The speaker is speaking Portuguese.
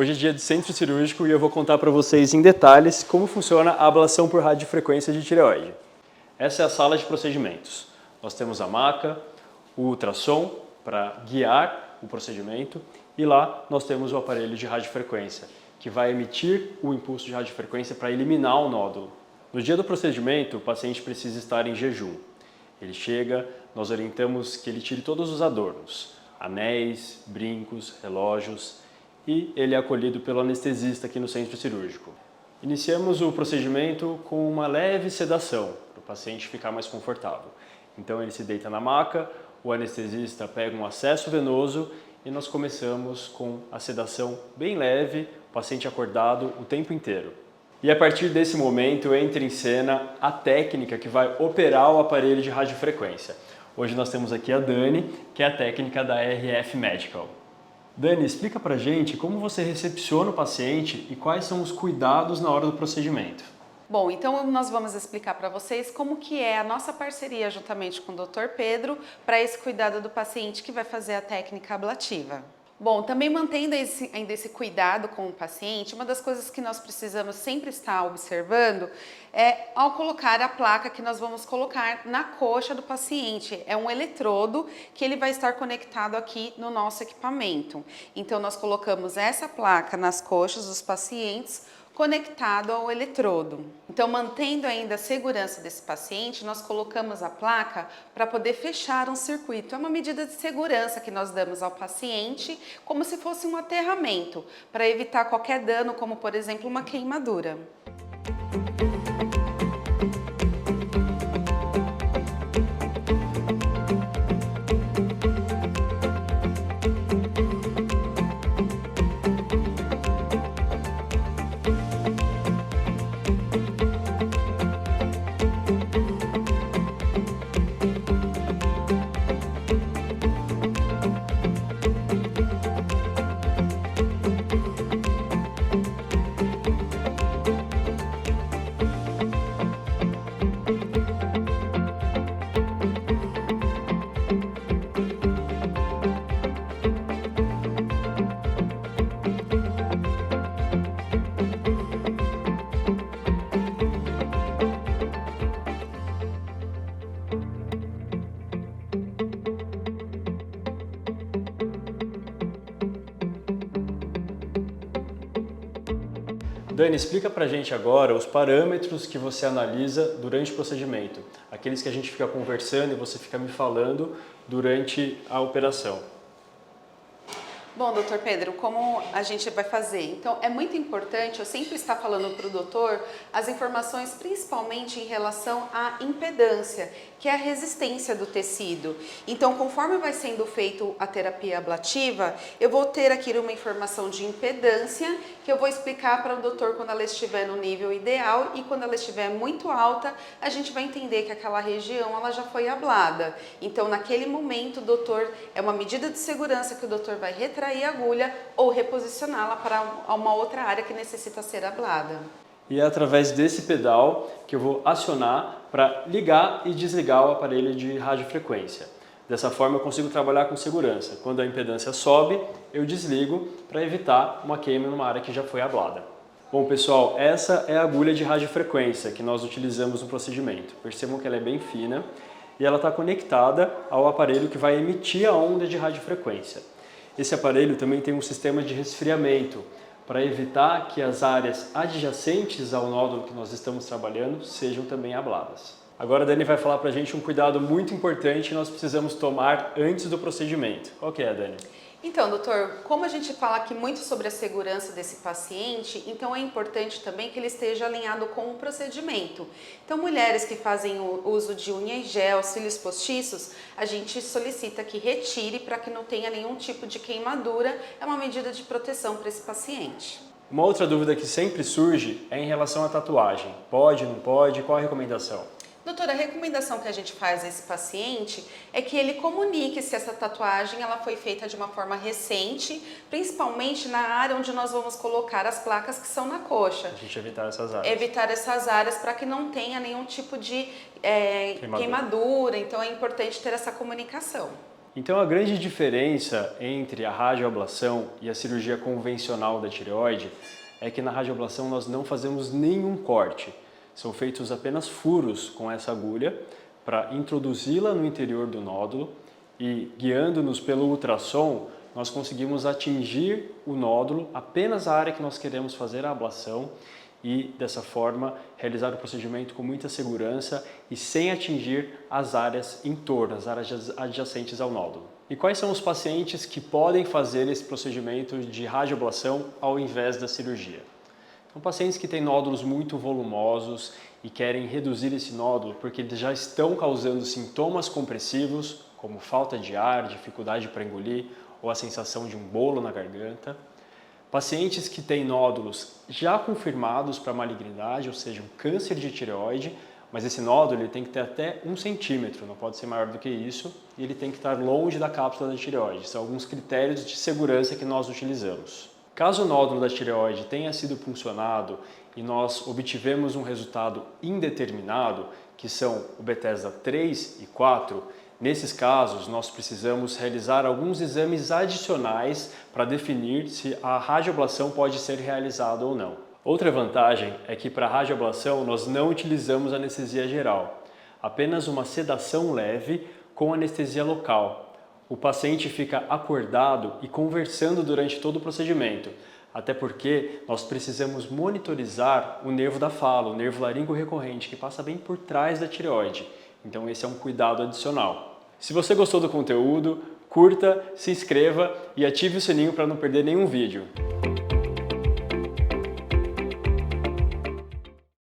Hoje é dia de centro cirúrgico e eu vou contar para vocês em detalhes como funciona a ablação por radiofrequência de tireoide. Essa é a sala de procedimentos. Nós temos a maca, o ultrassom para guiar o procedimento e lá nós temos o aparelho de radiofrequência, que vai emitir o impulso de radiofrequência para eliminar o nódulo. No dia do procedimento, o paciente precisa estar em jejum. Ele chega, nós orientamos que ele tire todos os adornos, anéis, brincos, relógios, e ele é acolhido pelo anestesista aqui no centro cirúrgico. Iniciamos o procedimento com uma leve sedação, para o paciente ficar mais confortável. Então ele se deita na maca, o anestesista pega um acesso venoso e nós começamos com a sedação bem leve, o paciente acordado o tempo inteiro. E a partir desse momento entra em cena a técnica que vai operar o aparelho de radiofrequência. Hoje nós temos aqui a Dani, que é a técnica da RF Medical. Dani, explica pra gente como você recepciona o paciente e quais são os cuidados na hora do procedimento. Bom, então nós vamos explicar para vocês como que é a nossa parceria juntamente com o Dr. Pedro para esse cuidado do paciente que vai fazer a técnica ablativa. Bom, também mantendo ainda esse cuidado com o paciente, uma das coisas que nós precisamos sempre estar observando é ao colocar a placa que nós vamos colocar na coxa do paciente. É um eletrodo que ele vai estar conectado aqui no nosso equipamento. Então nós colocamos essa placa nas coxas dos pacientes conectado ao eletrodo. Então, mantendo ainda a segurança desse paciente, nós colocamos a placa para poder fechar um circuito. É uma medida de segurança que nós damos ao paciente, como se fosse um aterramento, para evitar qualquer dano, como por exemplo uma queimadura. Dani, explica pra gente agora os parâmetros que você analisa durante o procedimento, aqueles que a gente fica conversando e você fica me falando durante a operação. Bom, doutor Pedro, como a gente vai fazer? Então, é muito importante eu sempre estar falando para o doutor as informações principalmente em relação à impedância, que é a resistência do tecido. Então, conforme vai sendo feito a terapia ablativa, eu vou ter aqui uma informação de impedância que eu vou explicar para o doutor quando ela estiver no nível ideal e quando ela estiver muito alta, a gente vai entender que aquela região ela já foi ablada. Então, naquele momento, o doutor, é uma medida de segurança que o doutor vai retrair a agulha ou reposicioná-la para uma outra área que necessita ser ablada. E é através desse pedal que eu vou acionar para ligar e desligar o aparelho de radiofrequência. Dessa forma eu consigo trabalhar com segurança. Quando a impedância sobe, eu desligo para evitar uma queima numa área que já foi ablada. Bom pessoal, essa é a agulha de radiofrequência que nós utilizamos no procedimento. Percebam que ela é bem fina e ela está conectada ao aparelho que vai emitir a onda de radiofrequência. Esse aparelho também tem um sistema de resfriamento para evitar que as áreas adjacentes ao nódulo que nós estamos trabalhando sejam também abladas. Agora a Dani vai falar para a gente um cuidado muito importante que nós precisamos tomar antes do procedimento. Qual que é, Dani? Então, doutor, como a gente fala aqui muito sobre a segurança desse paciente, então é importante também que ele esteja alinhado com o procedimento. Então, mulheres que fazem o uso de unha e gel, cílios postiços, a gente solicita que retire para que não tenha nenhum tipo de queimadura. É uma medida de proteção para esse paciente. Uma outra dúvida que sempre surge é em relação à tatuagem. Pode, não pode? Qual a recomendação? Doutora, a recomendação que a gente faz a esse paciente é que ele comunique se essa tatuagem ela foi feita de uma forma recente, principalmente na área onde nós vamos colocar as placas que são na coxa. A gente evitar essas áreas. Evitar essas áreas para que não tenha nenhum tipo de queimadura, então é importante ter essa comunicação. Então a grande diferença entre a radioablação e a cirurgia convencional da tireoide é que na radioablação nós não fazemos nenhum corte. São feitos apenas furos com essa agulha para introduzi-la no interior do nódulo e, guiando-nos pelo ultrassom, nós conseguimos atingir o nódulo, apenas a área que nós queremos fazer a ablação e, dessa forma, realizar o procedimento com muita segurança e sem atingir as áreas em torno, as áreas adjacentes ao nódulo. E quais são os pacientes que podem fazer esse procedimento de radioablação ao invés da cirurgia? São pacientes que têm nódulos muito volumosos e querem reduzir esse nódulo porque eles já estão causando sintomas compressivos, como falta de ar, dificuldade para engolir ou a sensação de um bolo na garganta. Pacientes que têm nódulos já confirmados para malignidade, ou seja, um câncer de tireoide, mas esse nódulo ele tem que ter até 1 centímetro, não pode ser maior do que isso, e ele tem que estar longe da cápsula da tireoide. São alguns critérios de segurança que nós utilizamos. Caso o nódulo da tireoide tenha sido puncionado e nós obtivemos um resultado indeterminado, que são o Bethesda 3 e 4, nesses casos nós precisamos realizar alguns exames adicionais para definir se a radioablação pode ser realizada ou não. Outra vantagem é que para a radioablação nós não utilizamos anestesia geral, apenas uma sedação leve com anestesia local. O paciente fica acordado e conversando durante todo o procedimento, até porque nós precisamos monitorizar o nervo da fala, o nervo laríngeo recorrente, que passa bem por trás da tireoide. Então esse é um cuidado adicional. Se você gostou do conteúdo, curta, se inscreva e ative o sininho para não perder nenhum vídeo.